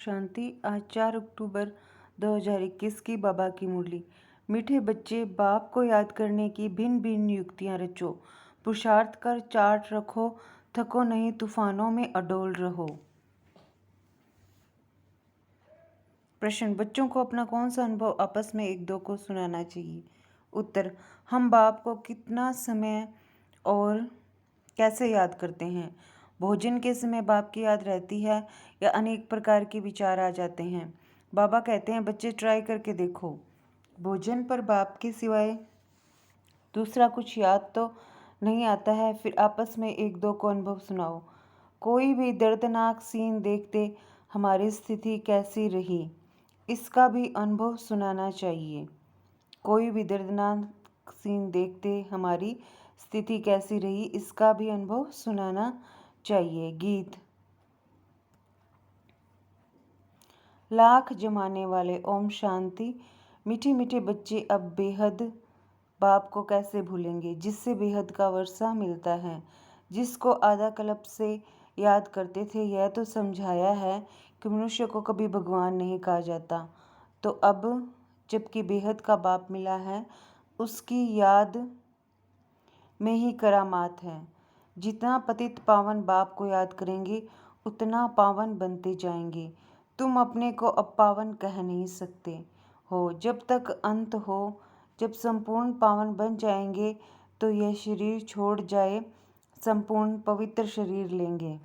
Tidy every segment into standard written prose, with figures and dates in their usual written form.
शांति। आज 4 अक्टूबर 2021 की बाबा की मुरली। मीठे बच्चे, बाप को याद करने की भिन्न भिन्न युक्तियां रचो। पुरुषार्थ कर चार्ट रखो, थको नहीं, तूफानों में अडोल रहो। प्रश्न, बच्चों को अपना कौन सा अनुभव आपस में एक दो को सुनाना चाहिए। उत्तर, हम बाप को कितना समय और कैसे याद करते हैं। भोजन के समय बाप की याद रहती है या अनेक प्रकार के विचार आ जाते हैं। बाबा कहते हैं, बच्चे ट्राई करके देखो, भोजन पर बाप के सिवाय दूसरा कुछ याद तो नहीं आता है। फिर आपस में एक दो को अनुभव सुनाओ। कोई भी दर्दनाक सीन देखते हमारी स्थिति कैसी रही, इसका भी अनुभव सुनाना चाहिए। कोई भी दर्दनाक सीन देखते हमारी स्थिति कैसी रही, इसका भी अनुभव सुनाना चाहिए। गीत। लाख जमाने वाले ओम शांति। मीठे मीठे बच्चे अब बेहद बाप को कैसे भूलेंगे, जिससे बेहद का वर्षा मिलता है, जिसको आधा कल्प से याद करते थे। यह तो समझाया है कि मनुष्य को कभी भगवान नहीं कहा जाता, तो अब जबकि बेहद का बाप मिला है, उसकी याद में ही करामात है। जितना पतित पावन बाप को याद करेंगे, उतना पावन बनते जाएंगे। तुम अपने को अब पावन कह नहीं सकते हो जब तक अंत हो। जब संपूर्ण पावन बन जाएंगे तो यह शरीर छोड़ जाए, संपूर्ण पवित्र शरीर लेंगे।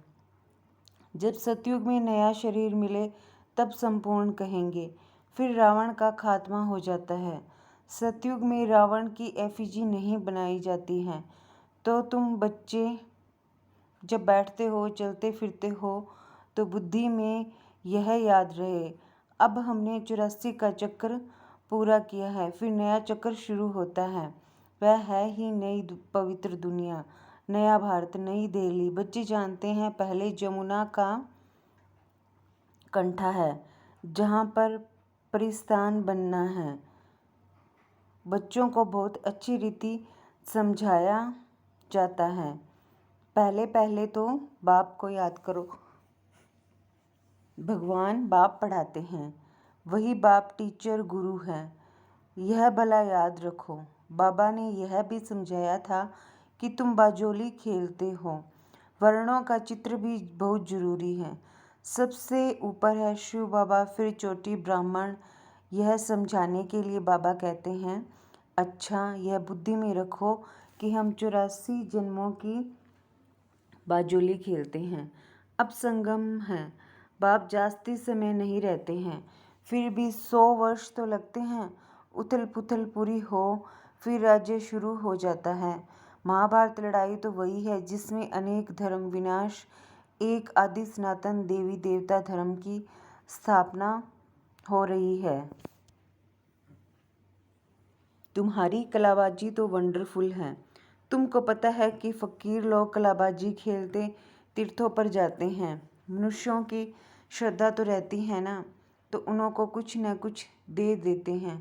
जब सतयुग में नया शरीर मिले तब संपूर्ण कहेंगे। फिर रावण का खात्मा हो जाता है। सतयुग में रावण की एफिजी नहीं बनाई जाती है। तो तुम बच्चे जब बैठते हो, चलते फिरते हो, तो बुद्धि में यह याद रहे, अब हमने 84 का चक्र पूरा किया है, फिर नया चक्र शुरू होता है। वह है ही नई पवित्र दुनिया, नया भारत, नई दिल्ली। बच्चे जानते हैं, पहले जमुना का कंठा है जहाँ पर परिस्थान बनना है। बच्चों को बहुत अच्छी रीति समझाया जाता है। पहले पहले तो बाप को याद करो। भगवान बाप पढ़ाते हैं, वही बाप टीचर गुरु है, यह भला याद रखो। बाबा ने यह भी समझाया था कि तुम बाजोली खेलते हो, वर्णों का चित्र भी बहुत जरूरी है। सबसे ऊपर है शिव बाबा, फिर चोटी ब्राह्मण। यह समझाने के लिए बाबा कहते हैं, अच्छा यह बुद्धि में रखो कि हम 84 जन्मों की बाजोली खेलते हैं। अब संगम है, बाप जास्ती समय नहीं रहते हैं, फिर भी 100 वर्ष तो लगते हैं। उथल पुथल पूरी हो, फिर राज्य शुरू हो जाता है। महाभारत लड़ाई तो वही है जिसमें अनेक धर्म विनाश, एक आदि सनातन देवी देवता धर्म की स्थापना हो रही है। तुम्हारी कलाबाजी तो वंडरफुल है। तुमको पता है कि फकीर लोग कलाबाजी खेलते तीर्थों पर जाते हैं। मनुष्यों की श्रद्धा तो रहती है ना, तो उन्हों को कुछ न कुछ दे देते हैं।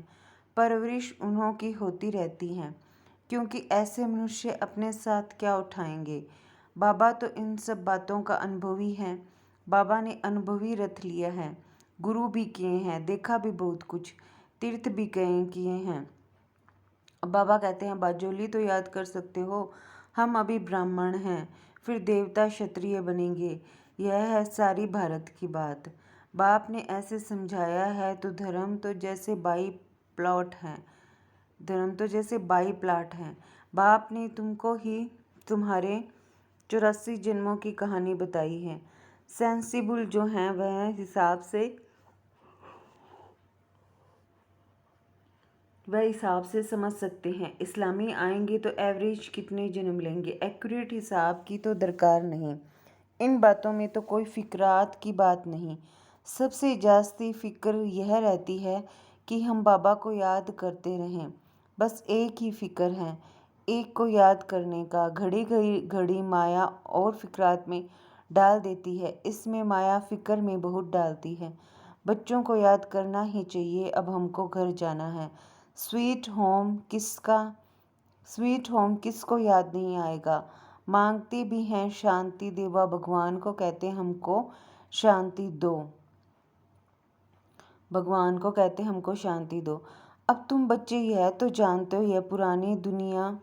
परवरिश उन्हों की होती रहती है, क्योंकि ऐसे मनुष्य अपने साथ क्या उठाएंगे। बाबा तो इन सब बातों का अनुभवी है। बाबा ने अनुभवी रथ लिया है, गुरु भी किए हैं, देखा भी बहुत कुछ, तीर्थ भी किए हैं। अब बाबा कहते हैं, बाजोली तो याद कर सकते हो, हम अभी ब्राह्मण हैं, फिर देवता क्षत्रिय बनेंगे। यह है सारी भारत की बात। बाप ने ऐसे समझाया है। तो धर्म तो जैसे बाई प्लाट है। बाप ने तुमको ही तुम्हारे 84 जन्मों की कहानी बताई है। सेंसिबल जो हैं वह हिसाब से समझ सकते हैं। इस्लामी आएंगे तो एवरेज कितने जन्म लेंगे, एक्यूरेट हिसाब की तो दरकार नहीं। इन बातों में तो कोई फिक्रात की बात नहीं। सबसे जास्ती फिक्र यह रहती है कि हम बाबा को याद करते रहें। बस एक ही फिक्र है, एक को याद करने का। घड़ी घड़ी माया और फिक्रात में डाल देती है। इसमें माया फिक्र में बहुत डालती है। बच्चों को याद करना ही चाहिए। अब हमको घर जाना है। स्वीट होम किसको याद नहीं आएगा। मांगते भी हैं शांति, देवा भगवान को कहते हैं हमको शांति दो। भगवान को कहते हमको शांति दो। अब तुम बच्चे यह तो जानते हो यह पुरानी दुनिया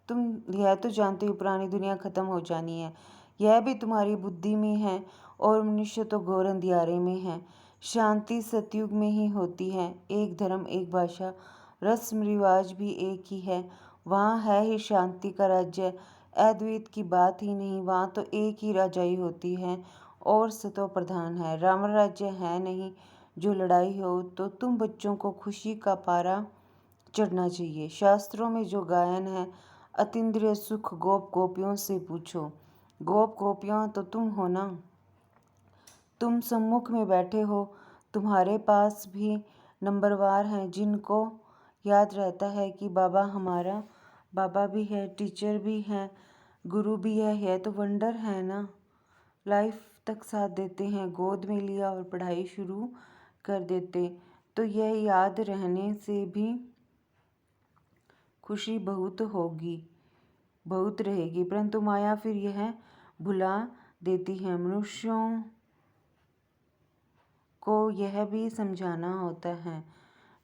पुरानी दुनिया खत्म हो जानी है। यह भी तुम्हारी बुद्धि में है और मनुष्य तो घोर अंधियारे में है। शांति सतयुग में ही होती है। एक धर्म, एक भाषा, रस्म रिवाज भी एक ही है। वहाँ है ही शांति का राज्य। अद्वैत की बात ही नहीं, वहाँ तो एक ही राजाई होती है और सतो प्रधान है। राम राज्य है नहीं जो लड़ाई हो। तो तुम बच्चों को खुशी का पारा चढ़ना चाहिए। शास्त्रों में जो गायन है, अतीन्द्रिय सुख गोप गोपियों से पूछो। गोप गोपियाँ तो तुम हो ना, तुम सम्मुख में बैठे हो। तुम्हारे पास भी नंबरवार हैं जिनको याद रहता है कि बाबा हमारा बाबा भी है, टीचर भी है, गुरु भी है। यह तो वंडर है ना। लाइफ तक साथ देते हैं, गोद में लिया और पढ़ाई शुरू कर देते। तो यह याद रहने से भी खुशी बहुत रहेगी, परंतु माया फिर यह भुला देती है। मनुष्यों को यह भी समझाना होता है।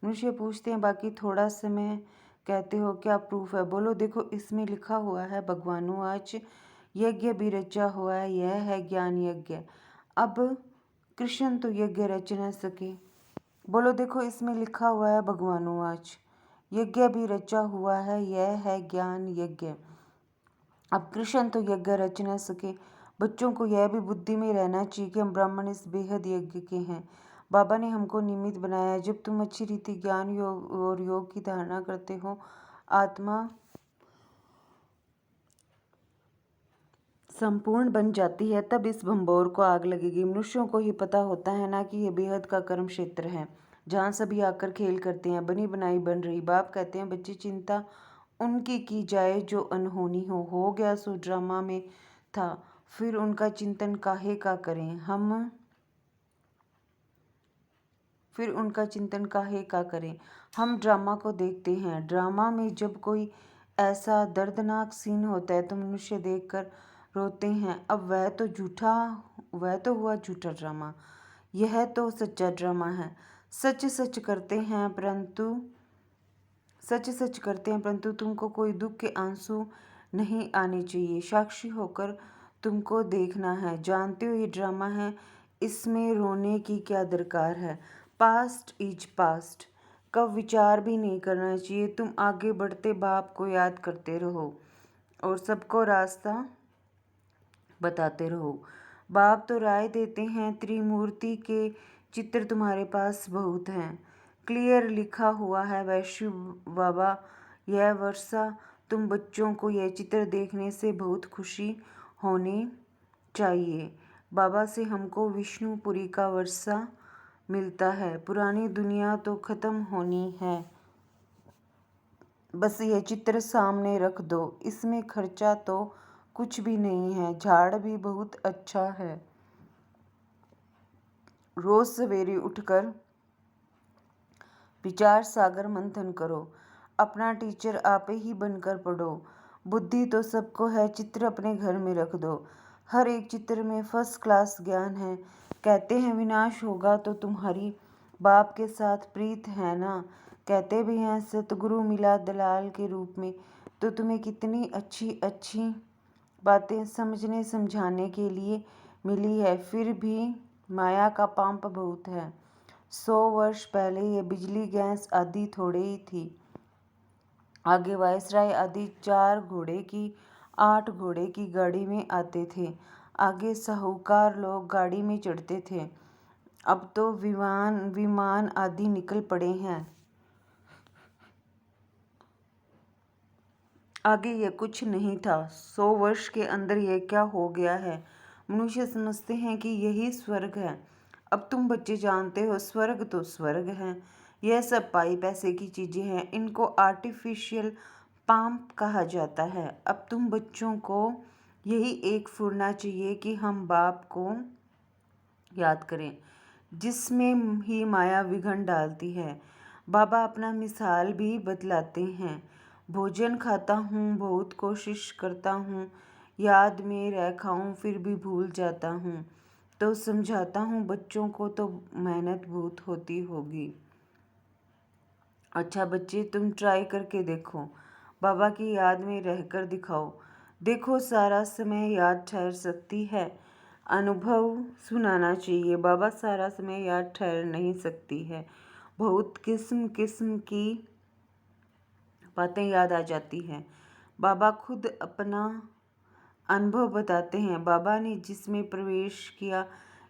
मनुष्य पूछते हैं बाकी थोड़ा समय कहते हो क्या प्रूफ है? बोलो देखो इसमें लिखा हुआ है भगवानो आज यज्ञ भी रचा हुआ है, यह है ज्ञान यज्ञ। अब कृष्ण तो यज्ञ रच न सके। बोलो देखो इसमें लिखा हुआ है भगवानो आज यज्ञ भी रचा हुआ है, यह है ज्ञान यज्ञ। अब कृष्ण तो यज्ञ रच न सके। बच्चों को यह भी बुद्धि में रहना चाहिए कि हम ब्राह्मण इस बेहद यज्ञ के हैं। बाबा ने हमको निमित्त बनाया है। जब तुम अच्छी रीति ज्ञान योग और योग की धारणा करते हो, आत्मा संपूर्ण बन जाती है, तब इस भंबोर को आग लगेगी। मनुष्यों को ही पता होता है ना कि यह बेहद का कर्म क्षेत्र है जहाँ सभी आकर खेल करते हैं। बनी बनाई बन रही। बाप कहते हैं बच्ची चिंता उनकी की जाए जो अनहोनी हो गया सो ड्रामा में था, फिर उनका चिंतन काहे का करें हम ड्रामा को देखते हैं। ड्रामा में जब कोई ऐसा दर्दनाक सीन होता है तो मनुष्य देखकर रोते हैं। अब वह तो हुआ झूठा ड्रामा, यह तो सच्चा ड्रामा है। सच सच करते हैं परंतु तुमको कोई दुख के आंसू नहीं आने चाहिए। साक्षी होकर तुमको देखना है। जानते हो ये ड्रामा है, इसमें रोने की क्या दरकार है। पास्ट इज पास्ट, कब विचार भी नहीं करना चाहिए। तुम आगे बढ़ते बाप को याद करते रहो और सबको रास्ता बताते रहो। बाप तो राय देते हैं, त्रिमूर्ति के चित्र तुम्हारे पास बहुत हैं। क्लियर लिखा हुआ है वैश्व बाबा यह वर्षा। तुम बच्चों को यह चित्र देखने से बहुत खुशी होनी चाहिए। बाबा से हमको विष्णुपुरी का वर्षा मिलता है। पुरानी दुनिया तो खत्म होनी है, बस यह चित्र सामने रख दो। इसमें खर्चा तो कुछ भी नहीं है, झाड़ भी बहुत अच्छा है। रोज सवेरे उठकर विचार सागर मंथन करो। अपना टीचर आप ही बनकर पढ़ो। बुद्धि तो सबको है, चित्र अपने घर में रख दो। हर एक चित्र में फर्स्ट क्लास ज्ञान है। कहते हैं विनाश होगा तो तुम्हारी बाप के साथ प्रीत है ना। कहते भी हैं सतगुरु मिला दलाल के रूप में। तो तुम्हें कितनी अच्छी अच्छी बातें समझने समझाने के लिए मिली है, फिर भी माया का पाप बहुत है। 100 वर्ष पहले ये बिजली गैस आदि थोड़े ही थी। आगे वायसराय आदि 4 घोड़े की 8 घोड़े की गाड़ी में आते थे। आगे साहूकार लोग गाड़ी में चढ़ते थे। अब तो विमान आदि निकल पड़े हैं। आगे यह कुछ नहीं था। 100 वर्ष के अंदर यह क्या हो गया है। मनुष्य समझते हैं कि यही स्वर्ग है। अब तुम बच्चे जानते हो स्वर्ग तो स्वर्ग है। यह सब पाई पैसे की चीजें हैं। इनको आर्टिफिशियल पाम्प कहा जाता है। अब तुम बच्चों को यही एक फुरना चाहिए कि हम बाप को याद करें, जिसमें ही माया विघन डालती है। बाबा अपना मिसाल भी बतलाते हैं। भोजन खाता हूँ, बहुत कोशिश करता हूँ याद में रह खाऊं, फिर भी भूल जाता हूँ। तो समझाता हूँ, बच्चों को तो मेहनत बहुत होती होगी। अच्छा बच्चे, तुम ट्राई करके देखो, बाबा की याद में रहकर दिखाओ। देखो, सारा समय याद ठहर सकती है। अनुभव सुनाना चाहिए। बाबा, सारा समय याद ठहर नहीं सकती है। बहुत किस्म किस्म की बातें याद आ जाती हैं। बाबा खुद अपना अनुभव बताते हैं। बाबा ने जिसमें प्रवेश किया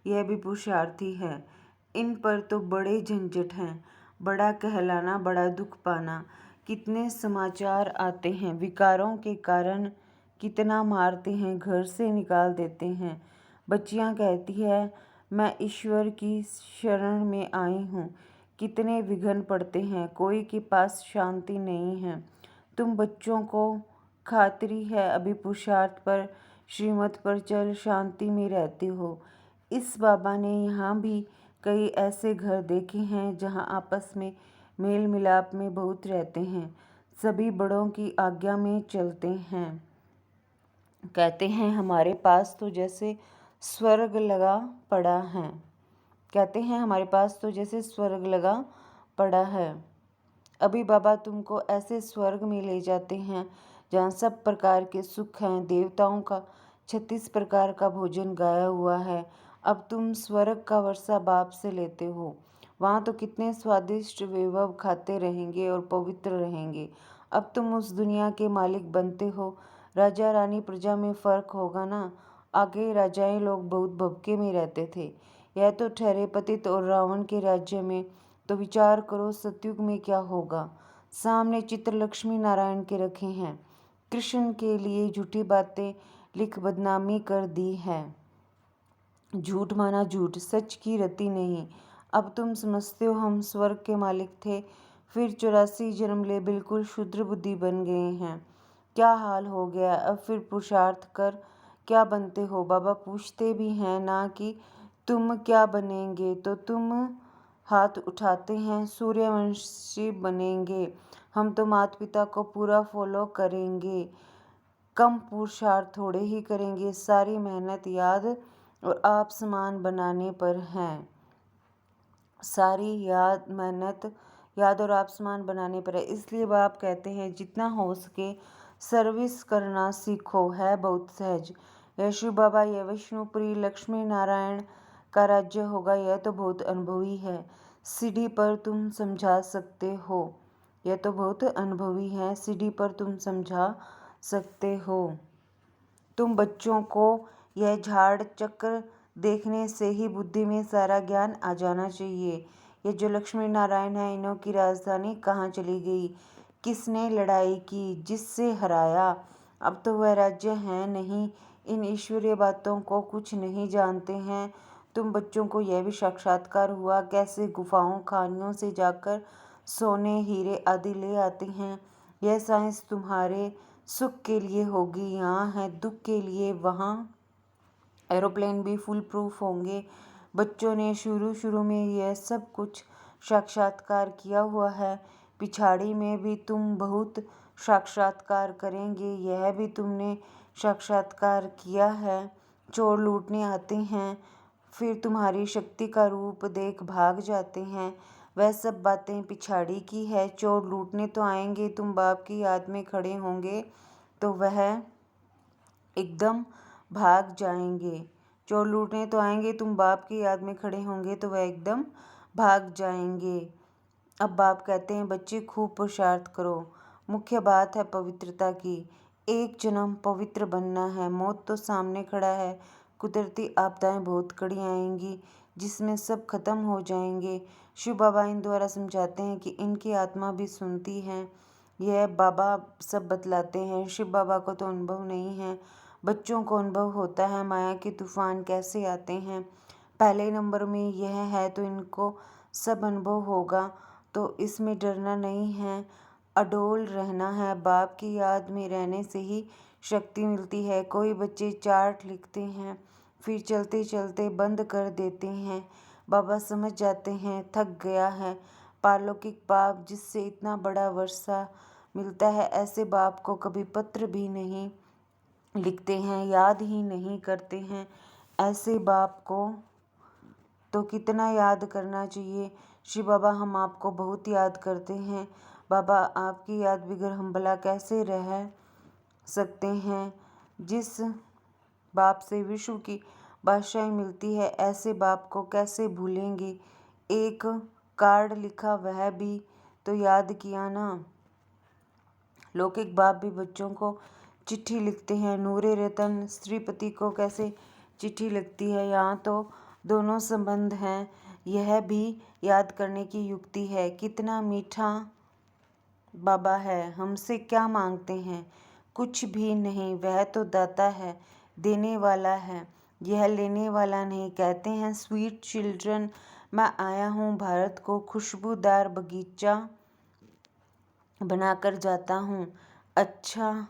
यह भी पुरुषार्थी है। इन पर तो बड़े झंझट हैं, बड़ा कहलाना, बड़ा दुख पाना। कितने समाचार आते हैं, विकारों के कारण कितना मारते हैं, घर से निकाल देते हैं। बच्चियां कहती है, मैं ईश्वर की शरण में आई हूँ। कितने विघ्न पड़ते हैं, कोई के पास शांति नहीं है। तुम बच्चों को खातिरी है, अभी पुरुषार्थ पर, श्रीमत पर चल, शांति में रहते हो। इस बाबा ने यहाँ भी कई ऐसे घर देखे हैं जहाँ आपस में मेल मिलाप में बहुत रहते हैं, सभी बड़ों की आज्ञा में चलते हैं। कहते हैं हमारे पास तो जैसे स्वर्ग लगा पड़ा है। कहते हैं हमारे पास तो जैसे स्वर्ग लगा पड़ा है। अभी बाबा तुमको ऐसे स्वर्ग में ले जाते हैं जहाँ सब प्रकार के सुख हैं। देवताओं का 36 प्रकार का भोजन गाया हुआ है। अब तुम स्वर्ग का वर्षा बाप से लेते हो। वहाँ तो कितने स्वादिष्ट वैभव खाते रहेंगे और पवित्र रहेंगे। अब तुम उस दुनिया के मालिक बनते हो। राजा रानी प्रजा में फर्क होगा ना। आगे राजाएं लोग बहुत भभके में रहते थे, यह तो ठहरे पतित और रावण के राज्य में। तो विचार करो सतयुग में क्या होगा। सामने चित्र लक्ष्मी नारायण के रखे हैं। कृष्ण के लिए झूठी बातें लिख बदनामी कर दी है। झूठ माना झूठ, सच की रति नहीं। अब तुम समझते हो हम स्वर्ग के मालिक थे, फिर 84 जन्म ले बिल्कुल शुद्र बुद्धि बन गए हैं। क्या हाल हो गया। अब फिर पुरुषार्थ कर क्या बनते हो। बाबा पूछते भी हैं ना कि तुम क्या बनेंगे, तो तुम हाथ उठाते हैं, सूर्यवंशी बनेंगे। हम तो माता पिता को पूरा फॉलो करेंगे, कम पुरुषार्थ थोड़े ही करेंगे। सारी मेहनत याद और आप समान बनाने पर है। सारी मेहनत याद और आप समान बनाने पर है। इसलिए बाप कहते हैं जितना हो सके सर्विस करना सीखो, है बहुत सहज। यह शिव बाबा, यह विष्णुपुरी, लक्ष्मी नारायण का राज्य होगा, यह तो बहुत अनुभवी है। सीढ़ी पर तुम समझा सकते हो। यह तो बहुत अनुभवी है, सीढ़ी पर तुम समझा सकते हो। तुम बच्चों को यह झाड़ चक्र देखने से ही बुद्धि में सारा ज्ञान आ जाना चाहिए। ये जो लक्ष्मी नारायण है, इन्हों की राजधानी कहाँ चली गई, किसने लड़ाई की, जिससे हराया। अब तो वह राज्य है नहीं। इन ईश्वरीय बातों को कुछ नहीं जानते हैं। तुम बच्चों को यह भी साक्षात्कार हुआ कैसे गुफाओं खानियों से जाकर सोने हीरे आदि ले आते हैं। यह साइंस तुम्हारे सुख के लिए होगी, यहाँ है दुख के लिए वहाँ। एरोप्लेन भी फुल प्रूफ होंगे। बच्चों ने शुरू शुरू में यह सब कुछ साक्षात्कार किया हुआ है। पिछाड़ी में भी तुम बहुत साक्षात्कार करेंगे, यह भी तुमने साक्षात्कार किया है। चोर लूटने आते हैं, फिर तुम्हारी शक्ति का रूप देख भाग जाते हैं। वह सब बातें पिछाड़ी की है। चोर लूटने तो आएंगे, तुम बाप की याद में खड़े होंगे तो वह एकदम भाग जाएंगे। चोर लूटने तो आएंगे, तुम बाप की याद में खड़े होंगे तो वह एकदम भाग जाएंगे। अब बाप कहते हैं बच्चे खूब पुरुषार्थ करो। मुख्य बात है पवित्रता की। एक जन्म पवित्र बनना है। मौत तो सामने खड़ा है। कुदरती आपदाएं बहुत कड़ी आएंगी जिसमें सब खत्म हो जाएंगे। शिव बाबा इन द्वारा समझाते हैं कि इनकी आत्मा भी सुनती है। यह बाबा सब बतलाते हैं। शिव बाबा को तो अनुभव नहीं है, बच्चों को अनुभव होता है माया के तूफान कैसे आते हैं। पहले नंबर में यह है तो इनको सब अनुभव होगा, तो इसमें डरना नहीं है, अडोल रहना है। बाप की याद में रहने से ही शक्ति मिलती है। कोई बच्चे चार्ट लिखते हैं फिर चलते चलते बंद कर देते हैं। बाबा समझ जाते हैं थक गया है। पारलौकिक बाप जिससे इतना बड़ा वर्षा मिलता है, ऐसे बाप को कभी पत्र भी नहीं लिखते हैं, याद ही नहीं करते हैं। ऐसे बाप को तो कितना याद करना चाहिए। श्री बाबा, हम आपको बहुत याद करते हैं। बाबा, आपकी याद बगैर हम भला कैसे रह सकते हैं। जिस बाप से विश्व की बादशाही मिलती है, ऐसे बाप को कैसे भूलेंगे। एक कार्ड लिखा, वह भी तो याद किया ना। लौकिक बाप भी बच्चों को चिट्ठी लिखते हैं। नूरे रतन श्रीपति को कैसे चिट्ठी लिखती है। यहाँ तो दोनों संबंध हैं। यह भी याद करने की युक्ति है। कितना मीठा बाबा है। हमसे क्या मांगते हैं? कुछ भी नहीं। वह तो दाता है, देने वाला है, यह लेने वाला नहीं। कहते हैं, स्वीट चिल्ड्रन, मैं आया हूँ भारत को खुशबूदार बगीचा बनाकर जाता हूँ। अच्छा,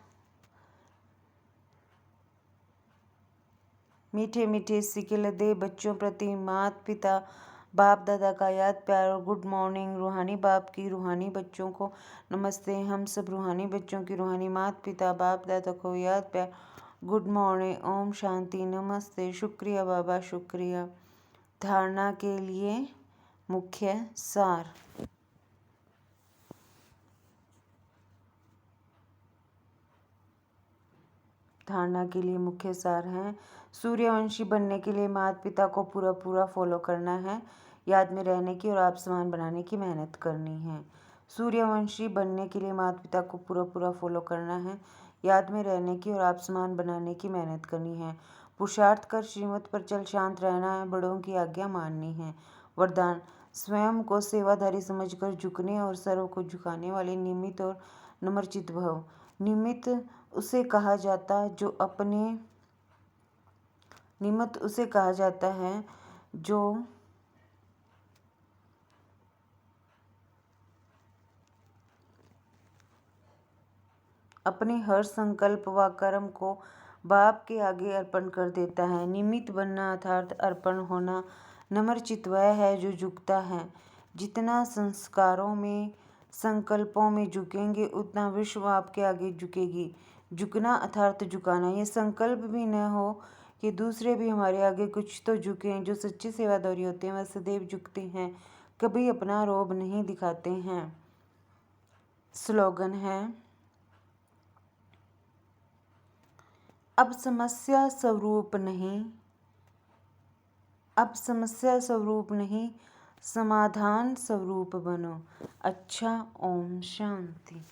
मीठे मीठे सिकिल दे बच्चों प्रति माता पिता बाप दादा का याद प्यार और गुड मॉर्निंग। रूहानी बाप की रूहानी बच्चों को नमस्ते। हम सब रूहानी बच्चों की रूहानी माता पिता बाप दादा को याद प्यार, गुड मॉर्निंग, ओम शांति, नमस्ते। शुक्रिया बाबा, शुक्रिया। धारणा के लिए मुख्य सार। धारणा के लिए मुख्य सार हैं। सूर्यवंशी बनने के लिए माता पिता को पूरा पूरा फॉलो करना है। याद में रहने की और आप समान बनाने की मेहनत करनी है। सूर्यवंशी बनने के लिए माता पिता को पूरा पूरा फॉलो करना है। याद में रहने की और आप समान बनाने की मेहनत करनी है। पुरुषार्थ कर श्रीमत पर चल शांत रहना है। बड़ों की आज्ञा माननी है। वरदान, स्वयं को सेवाधारी समझकर झुकने और सर्व को झुकाने वाले निमित्त और नम्रचित्त भव। निमित्त उसे कहा जाता जो अपने निमित्त उसे कहा जाता है जो अपने हर संकल्प व कर्म को बाप के आगे अर्पण कर देता है। निमित्त बनना अर्थात अर्पण होना। नम्रचित्त वह है जो झुकता है। जितना संस्कारों में संकल्पों में झुकेंगे, उतना विश्व आपके आगे झुकेगी। झुकना अर्थात झुकाना। ये संकल्प भी न हो कि दूसरे भी हमारे आगे कुछ तो झुकें। जो सच्चे सेवादारी होते हैं वह सदैव झुकते हैं, कभी अपना रोब नहीं दिखाते हैं। स्लोगन है, अब समस्या स्वरूप नहीं, समाधान स्वरूप बनो। अच्छा, ओम शांति।